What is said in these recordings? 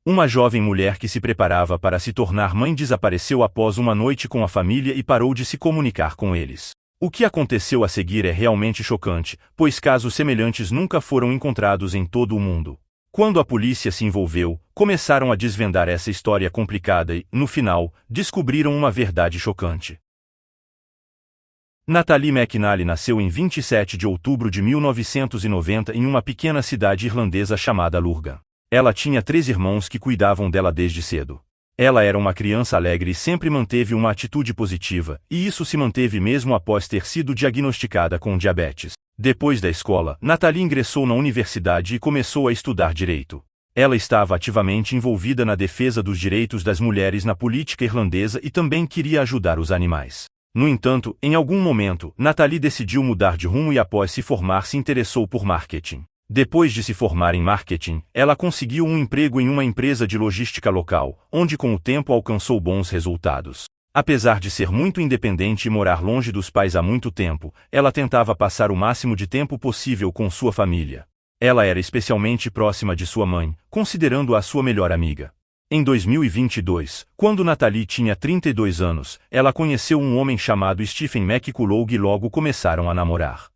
Uma jovem mulher que se preparava para se tornar mãe desapareceu após uma noite com a família e parou de se comunicar com eles. O que aconteceu a seguir é realmente chocante, pois casos semelhantes nunca foram encontrados em todo o mundo. Quando a polícia se envolveu, começaram a desvendar essa história complicada e, no final, descobriram uma verdade chocante. Natalie McNally nasceu em 27 de outubro de 1990 em uma pequena cidade irlandesa chamada Lurgan. Ela tinha 3 irmãos que cuidavam dela desde cedo. Ela era uma criança alegre e sempre manteve uma atitude positiva, e isso se manteve mesmo após ter sido diagnosticada com diabetes. Depois da escola, Natalie ingressou na universidade e começou a estudar direito. Ela estava ativamente envolvida na defesa dos direitos das mulheres na política irlandesa e também queria ajudar os animais. No entanto, em algum momento, Natalie decidiu mudar de rumo e após se formar se interessou por marketing. Depois de se formar em marketing, ela conseguiu um emprego em uma empresa de logística local, onde com o tempo alcançou bons resultados. Apesar de ser muito independente e morar longe dos pais há muito tempo, ela tentava passar o máximo de tempo possível com sua família. Ela era especialmente próxima de sua mãe, considerando-a sua melhor amiga. Em 2022, quando Natalie tinha 32 anos, ela conheceu um homem chamado Stephen McCullough e logo começaram a namorar.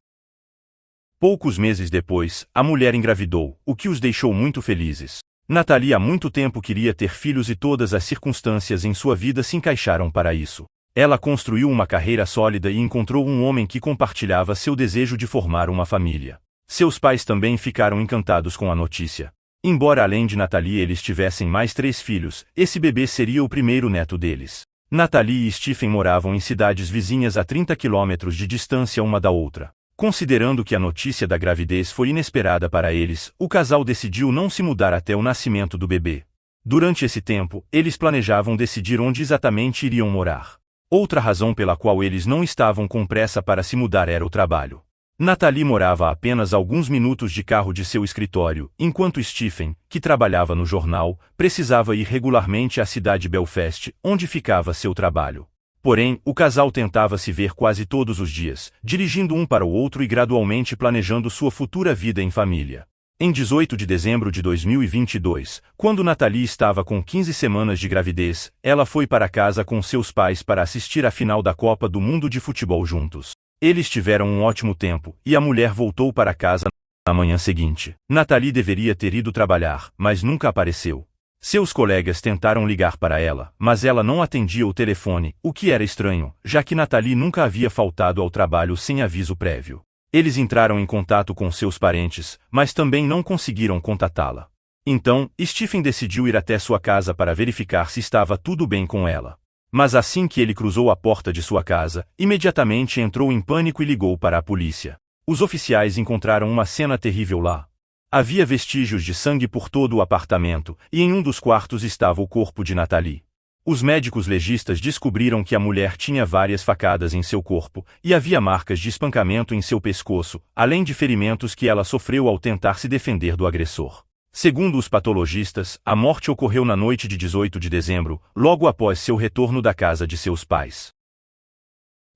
Poucos meses depois, a mulher engravidou, o que os deixou muito felizes. Natalie há muito tempo queria ter filhos e todas as circunstâncias em sua vida se encaixaram para isso. Ela construiu uma carreira sólida e encontrou um homem que compartilhava seu desejo de formar uma família. Seus pais também ficaram encantados com a notícia. Embora além de Natalie eles tivessem mais 3 filhos, esse bebê seria o primeiro neto deles. Natalie e Stephen moravam em cidades vizinhas a 30 quilômetros de distância uma da outra. Considerando que a notícia da gravidez foi inesperada para eles, o casal decidiu não se mudar até o nascimento do bebê. Durante esse tempo, eles planejavam decidir onde exatamente iriam morar. Outra razão pela qual eles não estavam com pressa para se mudar era o trabalho. Natalie morava a apenas alguns minutos de carro de seu escritório, enquanto Stephen, que trabalhava no jornal, precisava ir regularmente à cidade de Belfast, onde ficava seu trabalho. Porém, o casal tentava se ver quase todos os dias, dirigindo um para o outro e gradualmente planejando sua futura vida em família. Em 18 de dezembro de 2022, quando Natalie estava com 15 semanas de gravidez, ela foi para casa com seus pais para assistir à final da Copa do Mundo de futebol juntos. Eles tiveram um ótimo tempo, e a mulher voltou para casa na manhã seguinte. Natalie deveria ter ido trabalhar, mas nunca apareceu. Seus colegas tentaram ligar para ela, mas ela não atendia o telefone, o que era estranho, já que Natalie nunca havia faltado ao trabalho sem aviso prévio. Eles entraram em contato com seus parentes, mas também não conseguiram contatá-la. Então, Stephen decidiu ir até sua casa para verificar se estava tudo bem com ela. Mas assim que ele cruzou a porta de sua casa, imediatamente entrou em pânico e ligou para a polícia. Os oficiais encontraram uma cena terrível lá. Havia vestígios de sangue por todo o apartamento, e em um dos quartos estava o corpo de Natalie. Os médicos legistas descobriram que a mulher tinha várias facadas em seu corpo, e havia marcas de espancamento em seu pescoço, além de ferimentos que ela sofreu ao tentar se defender do agressor. Segundo os patologistas, a morte ocorreu na noite de 18 de dezembro, logo após seu retorno da casa de seus pais.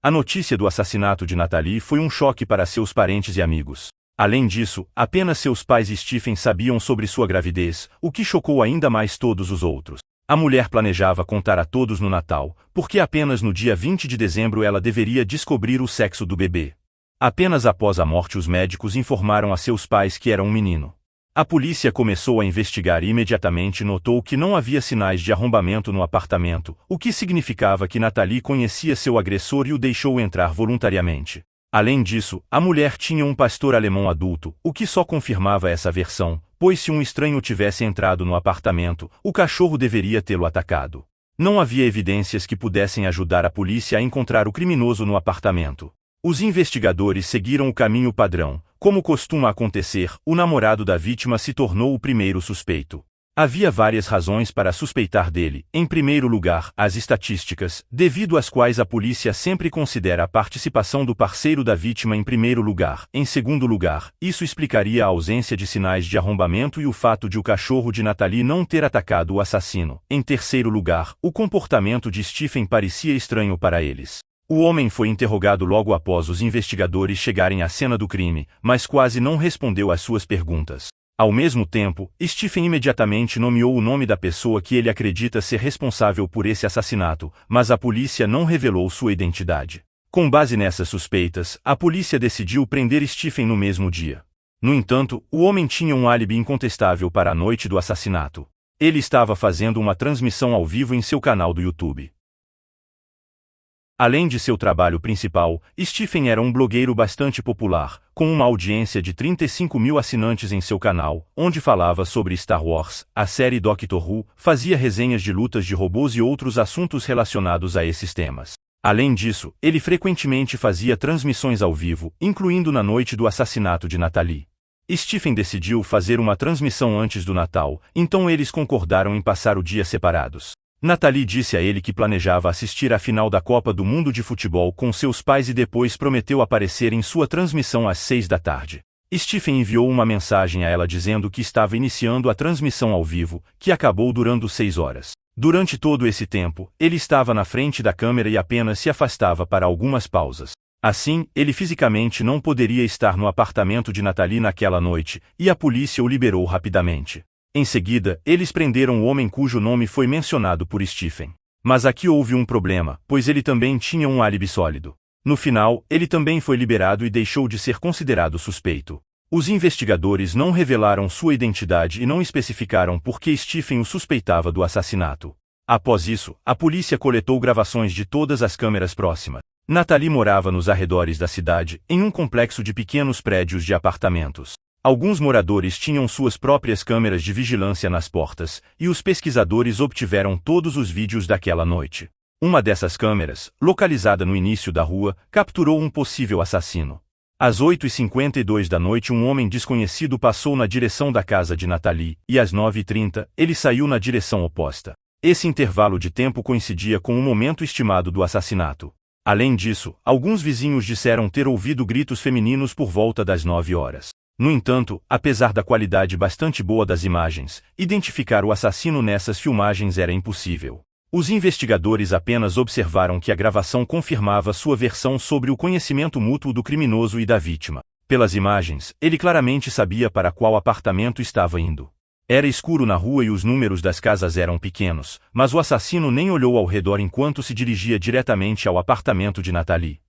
A notícia do assassinato de Natalie foi um choque para seus parentes e amigos. Além disso, apenas seus pais e Stephen sabiam sobre sua gravidez, o que chocou ainda mais todos os outros. A mulher planejava contar a todos no Natal, porque apenas no dia 20 de dezembro ela deveria descobrir o sexo do bebê. Apenas após a morte os médicos informaram a seus pais que era um menino. A polícia começou a investigar e imediatamente notou que não havia sinais de arrombamento no apartamento, o que significava que Natalie conhecia seu agressor e o deixou entrar voluntariamente. Além disso, a mulher tinha um pastor alemão adulto, o que só confirmava essa versão, pois se um estranho tivesse entrado no apartamento, o cachorro deveria tê-lo atacado. Não havia evidências que pudessem ajudar a polícia a encontrar o criminoso no apartamento. Os investigadores seguiram o caminho padrão. Como costuma acontecer, o namorado da vítima se tornou o primeiro suspeito. Havia várias razões para suspeitar dele. Em primeiro lugar, as estatísticas, devido às quais a polícia sempre considera a participação do parceiro da vítima em primeiro lugar. Em segundo lugar, isso explicaria a ausência de sinais de arrombamento e o fato de o cachorro de Natalie não ter atacado o assassino. Em terceiro lugar, o comportamento de Stephen parecia estranho para eles. O homem foi interrogado logo após os investigadores chegarem à cena do crime, mas quase não respondeu às suas perguntas. Ao mesmo tempo, Stephen imediatamente nomeou o nome da pessoa que ele acredita ser responsável por esse assassinato, mas a polícia não revelou sua identidade. Com base nessas suspeitas, a polícia decidiu prender Stephen no mesmo dia. No entanto, o homem tinha um álibi incontestável para a noite do assassinato. Ele estava fazendo uma transmissão ao vivo em seu canal do YouTube. Além de seu trabalho principal, Stephen era um blogueiro bastante popular, com uma audiência de 35 mil assinantes em seu canal, onde falava sobre Star Wars, a série Doctor Who, fazia resenhas de lutas de robôs e outros assuntos relacionados a esses temas. Além disso, ele frequentemente fazia transmissões ao vivo, incluindo na noite do assassinato de Natalie. Stephen decidiu fazer uma transmissão antes do Natal, então eles concordaram em passar o dia separados. Natalie disse a ele que planejava assistir à final da Copa do Mundo de Futebol com seus pais e depois prometeu aparecer em sua transmissão às 6 da tarde. Stephen enviou uma mensagem a ela dizendo que estava iniciando a transmissão ao vivo, que acabou durando 6 horas. Durante todo esse tempo, ele estava na frente da câmera e apenas se afastava para algumas pausas. Assim, ele fisicamente não poderia estar no apartamento de Natalie naquela noite, e a polícia o liberou rapidamente. Em seguida, eles prenderam o homem cujo nome foi mencionado por Stephen. Mas aqui houve um problema, pois ele também tinha um álibi sólido. No final, ele também foi liberado e deixou de ser considerado suspeito. Os investigadores não revelaram sua identidade e não especificaram por que Stephen o suspeitava do assassinato. Após isso, a polícia coletou gravações de todas as câmeras próximas. Natalie morava nos arredores da cidade, em um complexo de pequenos prédios de apartamentos. Alguns moradores tinham suas próprias câmeras de vigilância nas portas, e os pesquisadores obtiveram todos os vídeos daquela noite. Uma dessas câmeras, localizada no início da rua, capturou um possível assassino. Às 8h52 da noite um homem desconhecido passou na direção da casa de Natalie, e às 9h30, ele saiu na direção oposta. Esse intervalo de tempo coincidia com o momento estimado do assassinato. Além disso, alguns vizinhos disseram ter ouvido gritos femininos por volta das 9 horas. No entanto, apesar da qualidade bastante boa das imagens, identificar o assassino nessas filmagens era impossível. Os investigadores apenas observaram que a gravação confirmava sua versão sobre o conhecimento mútuo do criminoso e da vítima. Pelas imagens, ele claramente sabia para qual apartamento estava indo. Era escuro na rua e os números das casas eram pequenos, mas o assassino nem olhou ao redor enquanto se dirigia diretamente ao apartamento de Natalie.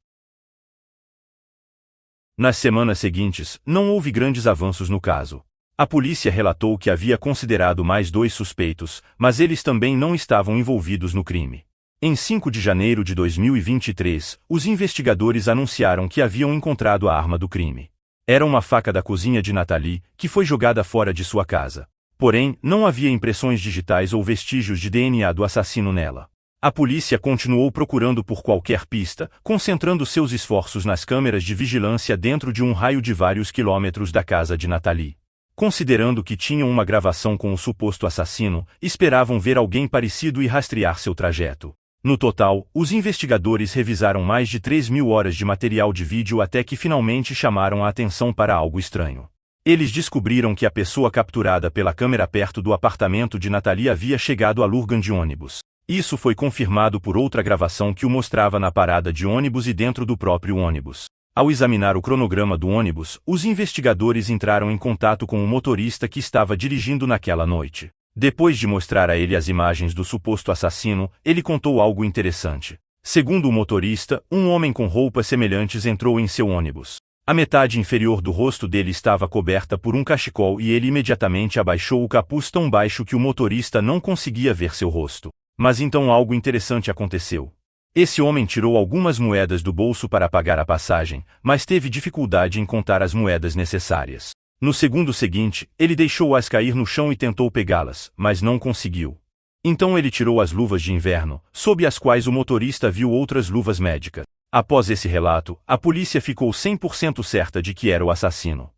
Nas semanas seguintes, não houve grandes avanços no caso. A polícia relatou que havia considerado mais 2 suspeitos, mas eles também não estavam envolvidos no crime. Em 5 de janeiro de 2023, os investigadores anunciaram que haviam encontrado a arma do crime. Era uma faca da cozinha de Natalie, que foi jogada fora de sua casa. Porém, não havia impressões digitais ou vestígios de DNA do assassino nela. A polícia continuou procurando por qualquer pista, concentrando seus esforços nas câmeras de vigilância dentro de um raio de vários quilômetros da casa de Natalie. Considerando que tinham uma gravação com o suposto assassino, esperavam ver alguém parecido e rastrear seu trajeto. No total, os investigadores revisaram mais de 3.000 horas de material de vídeo até que finalmente chamaram a atenção para algo estranho. Eles descobriram que a pessoa capturada pela câmera perto do apartamento de Natalie havia chegado a Lurgan de ônibus. Isso foi confirmado por outra gravação que o mostrava na parada de ônibus e dentro do próprio ônibus. Ao examinar o cronograma do ônibus, os investigadores entraram em contato com o motorista que estava dirigindo naquela noite. Depois de mostrar a ele as imagens do suposto assassino, ele contou algo interessante. Segundo o motorista, um homem com roupas semelhantes entrou em seu ônibus. A metade inferior do rosto dele estava coberta por um cachecol e ele imediatamente abaixou o capuz tão baixo que o motorista não conseguia ver seu rosto. Mas então algo interessante aconteceu. Esse homem tirou algumas moedas do bolso para pagar a passagem, mas teve dificuldade em contar as moedas necessárias. No segundo seguinte, ele deixou-as cair no chão e tentou pegá-las, mas não conseguiu. Então ele tirou as luvas de inverno, sob as quais o motorista viu outras luvas médicas. Após esse relato, a polícia ficou 100% certa de que era o assassino.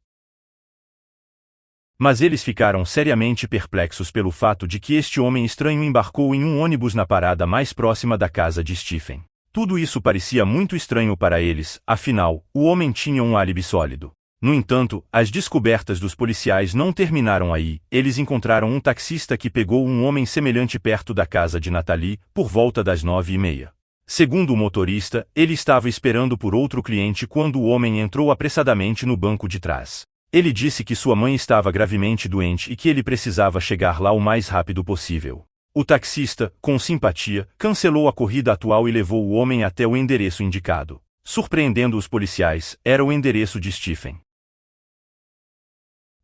Mas eles ficaram seriamente perplexos pelo fato de que este homem estranho embarcou em um ônibus na parada mais próxima da casa de Stephen. Tudo isso parecia muito estranho para eles, afinal, o homem tinha um álibi sólido. No entanto, as descobertas dos policiais não terminaram aí. Eles encontraram um taxista que pegou um homem semelhante perto da casa de Natalie, por volta das 9h30. Segundo o motorista, ele estava esperando por outro cliente quando o homem entrou apressadamente no banco de trás. Ele disse que sua mãe estava gravemente doente e que ele precisava chegar lá o mais rápido possível. O taxista, com simpatia, cancelou a corrida atual e levou o homem até o endereço indicado. Surpreendendo os policiais, era o endereço de Stephen.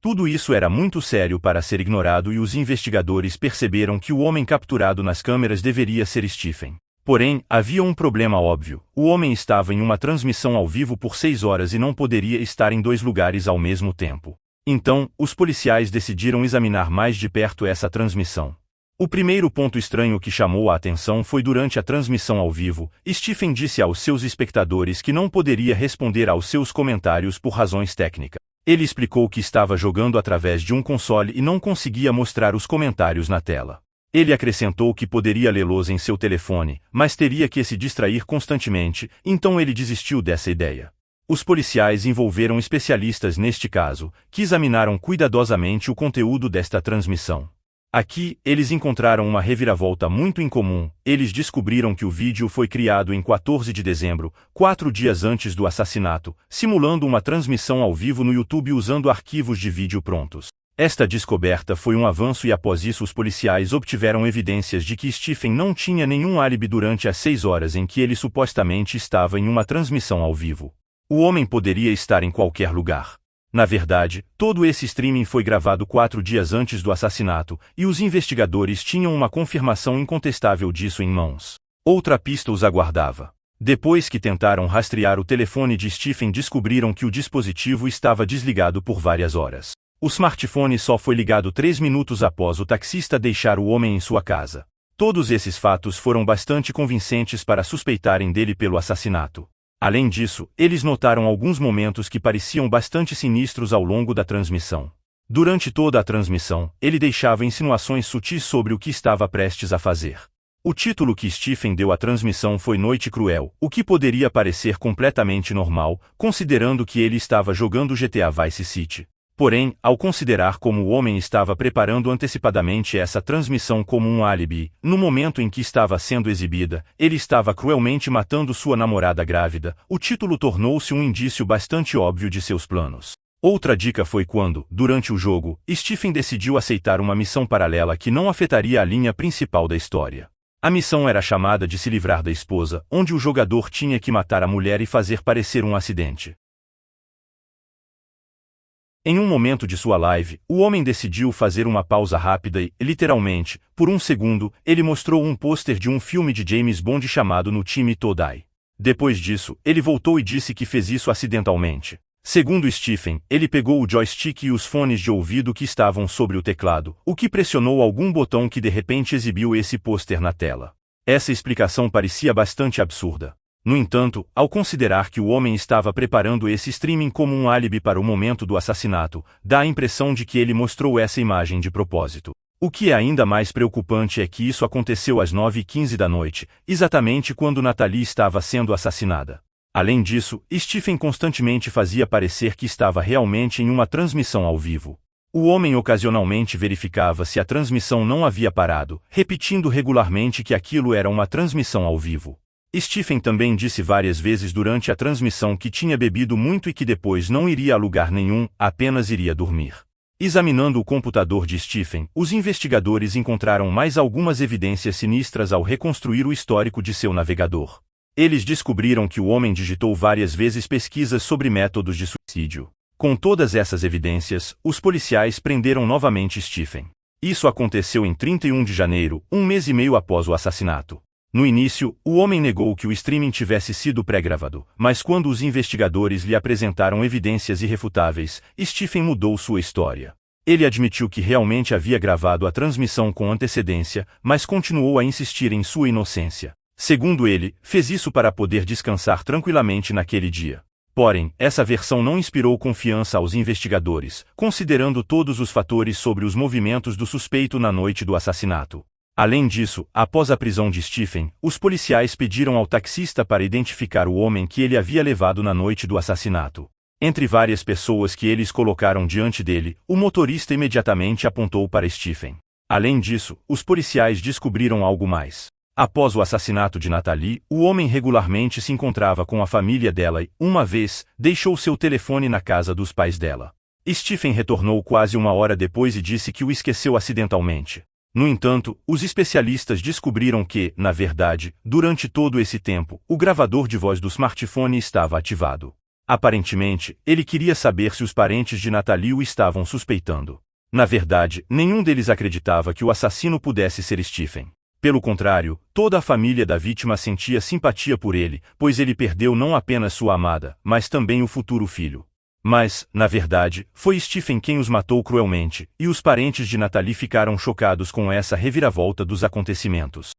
Tudo isso era muito sério para ser ignorado e os investigadores perceberam que o homem capturado nas câmeras deveria ser Stephen. Porém, havia um problema óbvio: o homem estava em uma transmissão ao vivo por 6 horas e não poderia estar em 2 lugares ao mesmo tempo. Então, os policiais decidiram examinar mais de perto essa transmissão. O primeiro ponto estranho que chamou a atenção foi durante a transmissão ao vivo, Stephen disse aos seus espectadores que não poderia responder aos seus comentários por razões técnicas. Ele explicou que estava jogando através de um console e não conseguia mostrar os comentários na tela. Ele acrescentou que poderia lê-los em seu telefone, mas teria que se distrair constantemente, então ele desistiu dessa ideia. Os policiais envolveram especialistas neste caso, que examinaram cuidadosamente o conteúdo desta transmissão. Aqui, eles encontraram uma reviravolta muito incomum. Eles descobriram que o vídeo foi criado em 14 de dezembro, 4 dias antes do assassinato, simulando uma transmissão ao vivo no YouTube usando arquivos de vídeo prontos. Esta descoberta foi um avanço e após isso os policiais obtiveram evidências de que Stephen não tinha nenhum álibi durante as 6 horas em que ele supostamente estava em uma transmissão ao vivo. O homem poderia estar em qualquer lugar. Na verdade, todo esse streaming foi gravado 4 dias antes do assassinato, e os investigadores tinham uma confirmação incontestável disso em mãos. Outra pista os aguardava. Depois que tentaram rastrear o telefone de Stephen, descobriram que o dispositivo estava desligado por várias horas. O smartphone só foi ligado 3 minutos após o taxista deixar o homem em sua casa. Todos esses fatos foram bastante convincentes para suspeitarem dele pelo assassinato. Além disso, eles notaram alguns momentos que pareciam bastante sinistros ao longo da transmissão. Durante toda a transmissão, ele deixava insinuações sutis sobre o que estava prestes a fazer. O título que Stephen deu à transmissão foi Noite Cruel, o que poderia parecer completamente normal, considerando que ele estava jogando GTA Vice City. Porém, ao considerar como o homem estava preparando antecipadamente essa transmissão como um álibi, no momento em que estava sendo exibida, ele estava cruelmente matando sua namorada grávida, o título tornou-se um indício bastante óbvio de seus planos. Outra dica foi quando, durante o jogo, Stephen decidiu aceitar uma missão paralela que não afetaria a linha principal da história. A missão era chamada de se livrar da esposa, onde o jogador tinha que matar a mulher e fazer parecer um acidente. Em um momento de sua live, o homem decidiu fazer uma pausa rápida e, literalmente, por um segundo, ele mostrou um pôster de um filme de James Bond chamado No Time To Die. Depois disso, ele voltou e disse que fez isso acidentalmente. Segundo Stephen, ele pegou o joystick e os fones de ouvido que estavam sobre o teclado, o que pressionou algum botão que de repente exibiu esse pôster na tela. Essa explicação parecia bastante absurda. No entanto, ao considerar que o homem estava preparando esse streaming como um álibi para o momento do assassinato, dá a impressão de que ele mostrou essa imagem de propósito. O que é ainda mais preocupante é que isso aconteceu às 9h15 da noite, exatamente quando Natalie estava sendo assassinada. Além disso, Stephen constantemente fazia parecer que estava realmente em uma transmissão ao vivo. O homem ocasionalmente verificava se a transmissão não havia parado, repetindo regularmente que aquilo era uma transmissão ao vivo. Stephen também disse várias vezes durante a transmissão que tinha bebido muito e que depois não iria a lugar nenhum, apenas iria dormir. Examinando o computador de Stephen, os investigadores encontraram mais algumas evidências sinistras ao reconstruir o histórico de seu navegador. Eles descobriram que o homem digitou várias vezes pesquisas sobre métodos de suicídio. Com todas essas evidências, os policiais prenderam novamente Stephen. Isso aconteceu em 31 de janeiro, um mês e meio após o assassinato. No início, o homem negou que o streaming tivesse sido pré-gravado, mas quando os investigadores lhe apresentaram evidências irrefutáveis, Stephen mudou sua história. Ele admitiu que realmente havia gravado a transmissão com antecedência, mas continuou a insistir em sua inocência. Segundo ele, fez isso para poder descansar tranquilamente naquele dia. Porém, essa versão não inspirou confiança aos investigadores, considerando todos os fatores sobre os movimentos do suspeito na noite do assassinato. Além disso, após a prisão de Stephen, os policiais pediram ao taxista para identificar o homem que ele havia levado na noite do assassinato. Entre várias pessoas que eles colocaram diante dele, o motorista imediatamente apontou para Stephen. Além disso, os policiais descobriram algo mais. Após o assassinato de Natalie, o homem regularmente se encontrava com a família dela e, uma vez, deixou seu telefone na casa dos pais dela. Stephen retornou quase uma hora depois e disse que o esqueceu acidentalmente. No entanto, os especialistas descobriram que, na verdade, durante todo esse tempo, o gravador de voz do smartphone estava ativado. Aparentemente, ele queria saber se os parentes de Natalie o estavam suspeitando. Na verdade, nenhum deles acreditava que o assassino pudesse ser Stephen. Pelo contrário, toda a família da vítima sentia simpatia por ele, pois ele perdeu não apenas sua amada, mas também o futuro filho. Mas, na verdade, foi Stephen quem os matou cruelmente, e os parentes de Natalie ficaram chocados com essa reviravolta dos acontecimentos.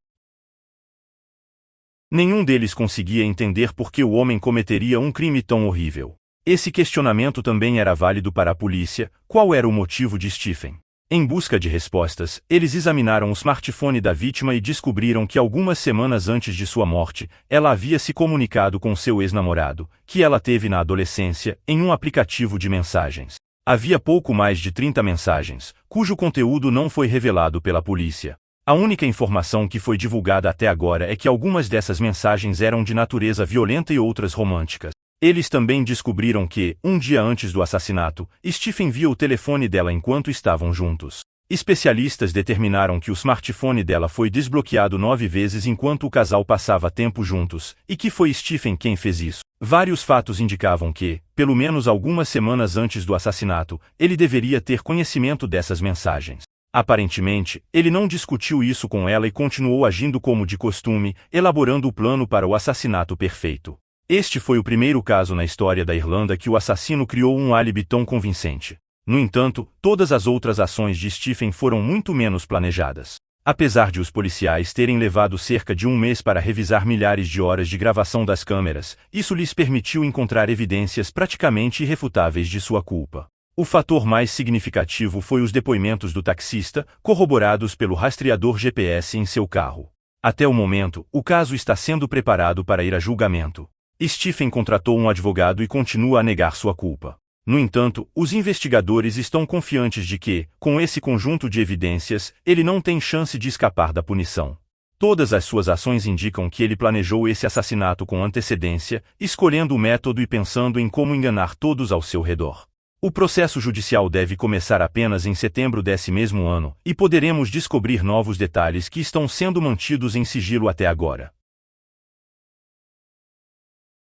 Nenhum deles conseguia entender por que o homem cometeria um crime tão horrível. Esse questionamento também era válido para a polícia: qual era o motivo de Stephen? Em busca de respostas, eles examinaram o smartphone da vítima e descobriram que algumas semanas antes de sua morte, ela havia se comunicado com seu ex-namorado, que ela teve na adolescência, em um aplicativo de mensagens. Havia pouco mais de 30 mensagens, cujo conteúdo não foi revelado pela polícia. A única informação que foi divulgada até agora é que algumas dessas mensagens eram de natureza violenta e outras românticas. Eles também descobriram que, um dia antes do assassinato, Stephen via o telefone dela enquanto estavam juntos. Especialistas determinaram que o smartphone dela foi desbloqueado 9 vezes enquanto o casal passava tempo juntos, e que foi Stephen quem fez isso. Vários fatos indicavam que, pelo menos algumas semanas antes do assassinato, ele deveria ter conhecimento dessas mensagens. Aparentemente, ele não discutiu isso com ela e continuou agindo como de costume, elaborando o plano para o assassinato perfeito. Este foi o primeiro caso na história da Irlanda que o assassino criou um álibi tão convincente. No entanto, todas as outras ações de Stephen foram muito menos planejadas. Apesar de os policiais terem levado cerca de um mês para revisar milhares de horas de gravação das câmeras, isso lhes permitiu encontrar evidências praticamente irrefutáveis de sua culpa. O fator mais significativo foi os depoimentos do taxista, corroborados pelo rastreador GPS em seu carro. Até o momento, o caso está sendo preparado para ir a julgamento. Stephen contratou um advogado e continua a negar sua culpa. No entanto, os investigadores estão confiantes de que, com esse conjunto de evidências, ele não tem chance de escapar da punição. Todas as suas ações indicam que ele planejou esse assassinato com antecedência, escolhendo o método e pensando em como enganar todos ao seu redor. O processo judicial deve começar apenas em setembro desse mesmo ano, e poderemos descobrir novos detalhes que estão sendo mantidos em sigilo até agora.